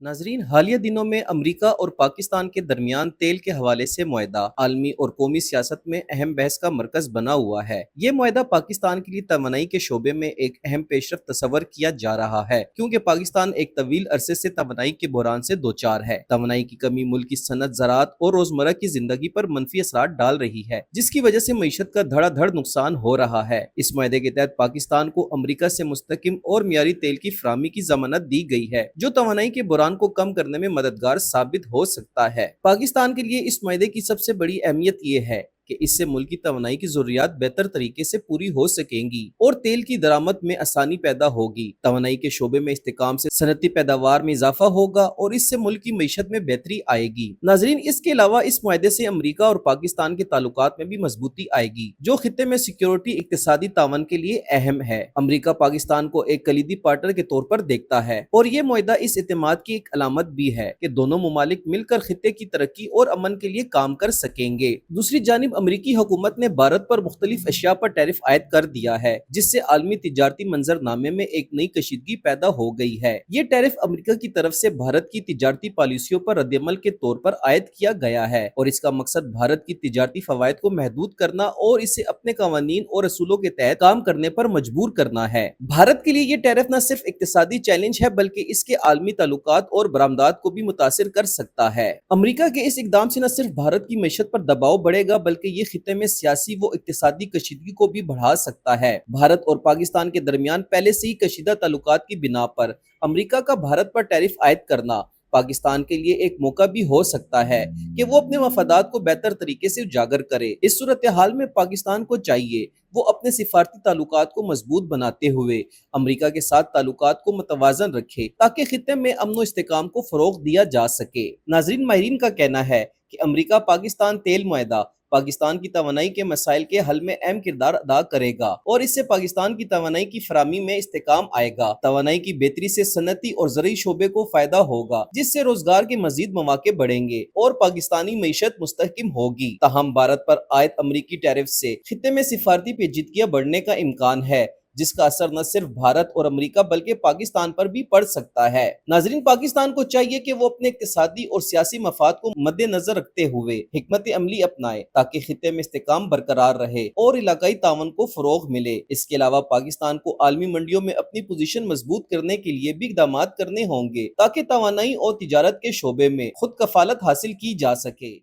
नाजरीन, हालिया दिनों में अमरीका और पाकिस्तान के दरमियान तेल के हवाले से मुआहदा आलमी और कौमी सियासत में अहम बहस का मरकज बना हुआ है। ये मुआहदा पाकिस्तान के लिए तवानाई के शोबे में एक अहम पेशरफ तस्वर किया जा रहा है, क्योंकि पाकिस्तान एक तवील अरसे से तवानाई के बहरान से दो चार है। तवानाई की कमी मुल्क की सनत, ज़राअत और रोजमर्रा की जिंदगी पर मनफी असरात डाल रही है, जिसकी वजह से मईशत का धड़ाधड़ नुकसान हो रहा है। इस मुआहदे के तहत पाकिस्तान को अमरीका से मुस्तकिम और मियारी तेल की फराहमी की जमानत दी गई है, जो तवानाई के बहरान को कम करने में मददगार साबित हो सकता है। पाकिस्तान के लिए इस मुआहदे की सबसे बड़ी अहमियत ये है कि इससे मुल्क की तवानाई की जरूरियात बेहतर तरीके से पूरी हो सकेंगी और तेल की दरामद में आसानी पैदा होगी। तवानाई के शोबे में इस्तेकाम से सनती पैदावार में इजाफा होगा और इससे मुल्क की मईशत में बेहतरी आएगी। नाजरीन, इसके अलावा इस मुआहदे से अमरीका और पाकिस्तान के ताल्लुकात में भी मजबूती आएगी, जो खित्ते में सिक्योरिटी इक्तिसादी तावन के लिए अहम है। अमरीका पाकिस्तान को एक कलीदी पार्टनर के तौर पर देखता है और ये मुआहदा इस एतमाद की एक अलामत भी है कि दोनों मुमालिक मिलकर खित्ते की तरक्की और अमन के लिए काम कर सकेंगे। दूसरी जानिब अमरीकी हुकूमत ने भारत पर मुख्तलिफ अशिया पर टैरिफ आयद कर दिया है, जिससे आलमी तिजारती मंजरनामे में एक नई कशीदगी पैदा हो गई है। ये टैरिफ अमरीका की तरफ से भारत की तिजारती पॉलिसियों पर रद्दअमल के तौर पर आयद किया गया है और इसका मकसद भारत की तिजारती फवायद को महदूद करना और इसे अपने कवानीन और असूलों के तहत काम करने पर मजबूर करना है। भारत के लिए ये टैरिफ न सिर्फ इक्तिसादी चैलेंज है, बल्कि इसके आलमी ताल्लुकात और बरामदात को भी मुतासिर कर सकता है। अमरीका के इस इकदाम से न सिर्फ भारत की मईशत पर दबाव बढ़ेगा, बल्कि ये खित्ते में सियासी व इक्तिसादी कशीदगी को भी बढ़ा सकता है। भारत और पाकिस्तान के दरमियान पहले से ही कशीदा ताल्लुकात की बिना पर अमरीका का भारत पर टैरिफ आयद करना पाकिस्तान के लिए एक मौका भी हो सकता है कि वो अपने मफादात को बेहतर तरीके से उजागर करे। इस सूरत हाल में पाकिस्तान को चाहिए वो अपने सिफारती ताल्लुकात को मजबूत बनाते हुए अमरीका के साथ ताल्लुकात को मुतवाजन रखे, ताकि खित्ते में अमन व इस्तेकाम को फरोग दिया जा सके। नाजरीन, माहिरीन का कहना है कि अमरीका पाकिस्तान तेल मुआहदा पाकिस्तान की तवानाई के मसाइल के हल में अहम किरदार अदा करेगा और इससे पाकिस्तान की तवानाई की फराहमी में इस्तेकाम आएगा। तवानाई की बेहतरी से सनती और ज़रई शोबे को फायदा होगा, जिससे रोजगार के मजीद मौके बढ़ेंगे और पाकिस्तानी मईशत मुस्तहकिम होगी। ताहम भारत पर आयद अमरीकी टैरिफ से खित्ते में सिफारती पेचीदगियां बढ़ने का इम्कान है, जिसका असर न सिर्फ भारत और अमेरिका बल्कि पाकिस्तान पर भी पड़ सकता है। नाजरीन, पाकिस्तान को चाहिए कि वो अपने इक्तिसादी और सियासी मफाद को मद्देनजर रखते हुए हिकमत अमली अपनाए, ताकि खित्ते में इस्तेकाम बरकरार रहे और इलाकाई तावन को फरोग मिले। इसके अलावा पाकिस्तान को आलमी मंडियों में अपनी पोजीशन मजबूत करने के लिए भी इकदाम करने होंगे, ताकि तवानाई और तिजारत के शोबे में खुद कफालत हासिल की जा सके।